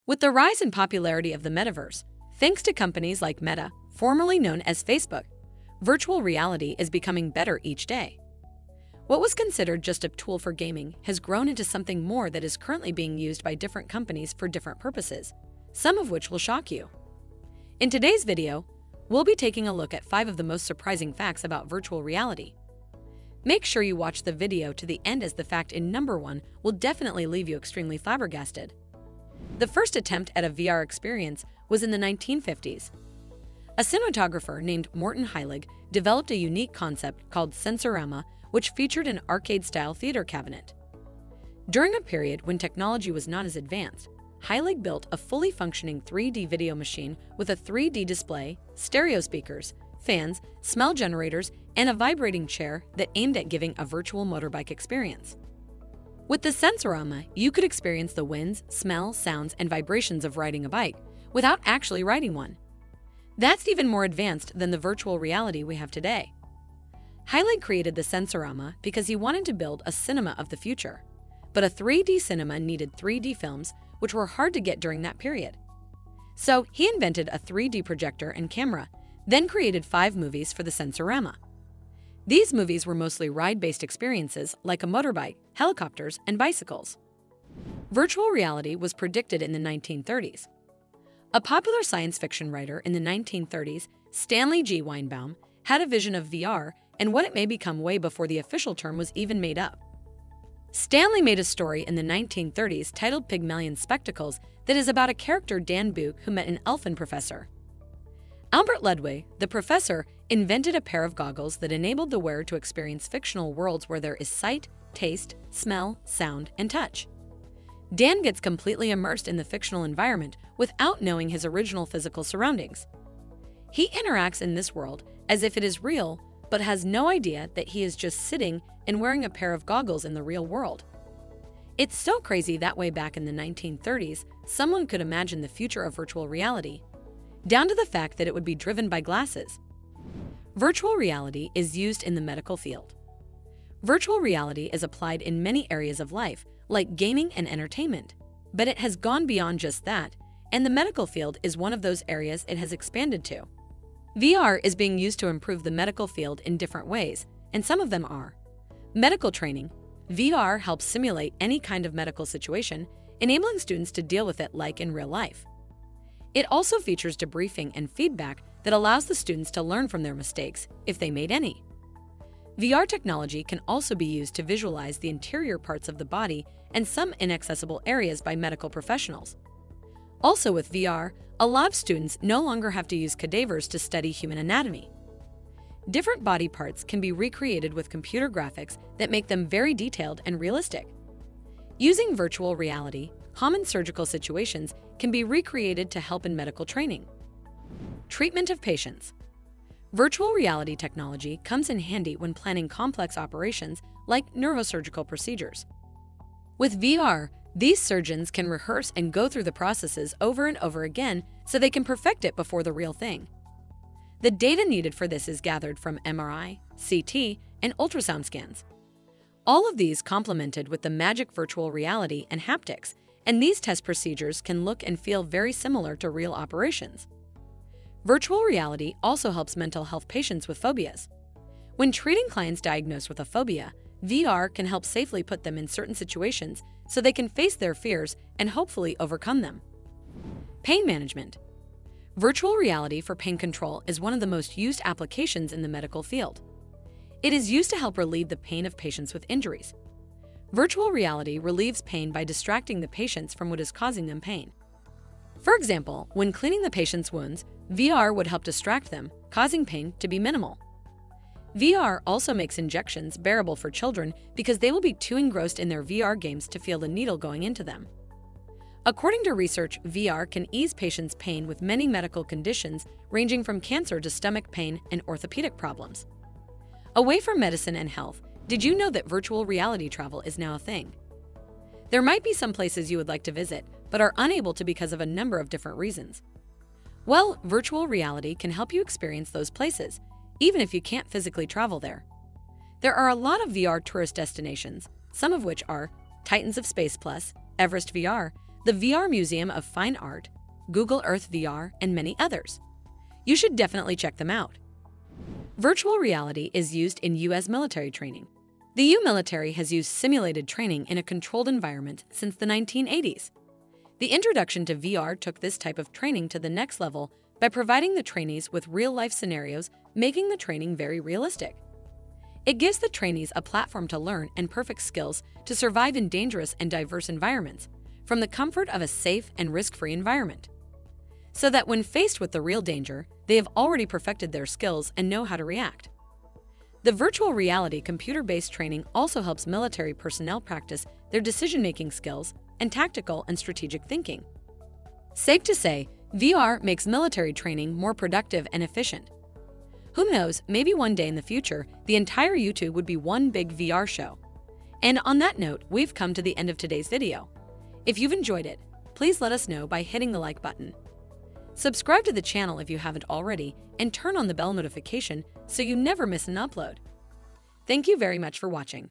With the rise in popularity of the metaverse, thanks to companies like Meta, formerly known as Facebook, virtual reality is becoming better each day. What was considered just a tool for gaming has grown into something more that is currently being used by different companies for different purposes, some of which will shock you. In today's video, we'll be taking a look at 5 of the most surprising facts about virtual reality. Make sure you watch the video to the end, as the fact in number 1 will definitely leave you extremely flabbergasted. The first attempt at a VR experience was in the 1950s. A cinematographer named Morton Heilig developed a unique concept called Sensorama, which featured an arcade-style theater cabinet. During a period when technology was not as advanced, Heilig built a fully functioning 3D video machine with a 3D display, stereo speakers, fans, smell generators, and a vibrating chair that aimed at giving a virtual motorbike experience. With the Sensorama, you could experience the winds, smell, sounds, and vibrations of riding a bike without actually riding one. That's even more advanced than the virtual reality we have today. Heilig created the Sensorama because he wanted to build a cinema of the future. But a 3D cinema needed 3D films, which were hard to get during that period. So he invented a 3D projector and camera, then created 5 movies for the Sensorama. These movies were mostly ride-based experiences like a motorbike, helicopters, and bicycles. Virtual reality was predicted in the 1930s. A popular science fiction writer in the 1930s, Stanley G. Weinbaum, had a vision of VR and what it may become way before the official term was even made up. Stanley made a story in the 1930s titled Pygmalion Spectacles that is about a character, Dan Buke, who met an elfin professor. Albert Ludwig, the professor, invented a pair of goggles that enabled the wearer to experience fictional worlds where there is sight, taste, smell, sound, and touch. Dan gets completely immersed in the fictional environment without knowing his original physical surroundings. He interacts in this world as if it is real, but has no idea that he is just sitting and wearing a pair of goggles in the real world. It's so crazy that way back in the 1930s, someone could imagine the future of virtual reality, down to the fact that it would be driven by glasses. Virtual reality is used in the medical field. Virtual reality is applied in many areas of life, like gaming and entertainment, but it has gone beyond just that, and the medical field is one of those areas it has expanded to. VR is being used to improve the medical field in different ways, and some of them are medical training. VR helps simulate any kind of medical situation, enabling students to deal with it like in real life. It also features debriefing and feedback that allows the students to learn from their mistakes, if they made any. VR technology can also be used to visualize the interior parts of the body and some inaccessible areas by medical professionals. Also with VR, a lot of students no longer have to use cadavers to study human anatomy. Different body parts can be recreated with computer graphics that make them very detailed and realistic. Using virtual reality, common surgical situations can be recreated to help in medical training. Treatment of patients. Virtual reality technology comes in handy when planning complex operations like neurosurgical procedures. With VR, these surgeons can rehearse and go through the processes over and over again so they can perfect it before the real thing. The data needed for this is gathered from MRI, CT, and ultrasound scans. All of these complemented with the magic virtual reality and haptics, and these test procedures can look and feel very similar to real operations. Virtual reality also helps mental health patients with phobias. When treating clients diagnosed with a phobia, VR can help safely put them in certain situations so they can face their fears and hopefully overcome them. Pain management. Virtual reality for pain control is one of the most used applications in the medical field. It is used to help relieve the pain of patients with injuries. Virtual reality relieves pain by distracting the patients from what is causing them pain. For example, when cleaning the patient's wounds, VR would help distract them, causing pain to be minimal. VR also makes injections bearable for children because they will be too engrossed in their VR games to feel the needle going into them. According to research, VR can ease patients' pain with many medical conditions ranging from cancer to stomach pain and orthopedic problems. Away from medicine and health, did you know that virtual reality travel is now a thing? There might be some places you would like to visit, but are unable to because of a number of different reasons. Well, virtual reality can help you experience those places, even if you can't physically travel there. There are a lot of VR tourist destinations, some of which are Titans of Space Plus, Everest VR, the VR Museum of Fine Art, Google Earth VR, and many others. You should definitely check them out. Virtual reality is used in U.S. military training. The U.S. military has used simulated training in a controlled environment since the 1980s. The introduction to VR took this type of training to the next level by providing the trainees with real-life scenarios, making the training very realistic. It gives the trainees a platform to learn and perfect skills to survive in dangerous and diverse environments, from the comfort of a safe and risk-free environment. So that when faced with the real danger, they have already perfected their skills and know how to react. The virtual reality computer-based training also helps military personnel practice their decision-making skills and tactical and strategic thinking. Safe to say, VR makes military training more productive and efficient. Who knows, maybe one day in the future, the entire YouTube would be one big VR show. And on that note, we've come to the end of today's video. If you've enjoyed it, please let us know by hitting the like button. Subscribe to the channel if you haven't already, and turn on the bell notification so you never miss an upload. Thank you very much for watching.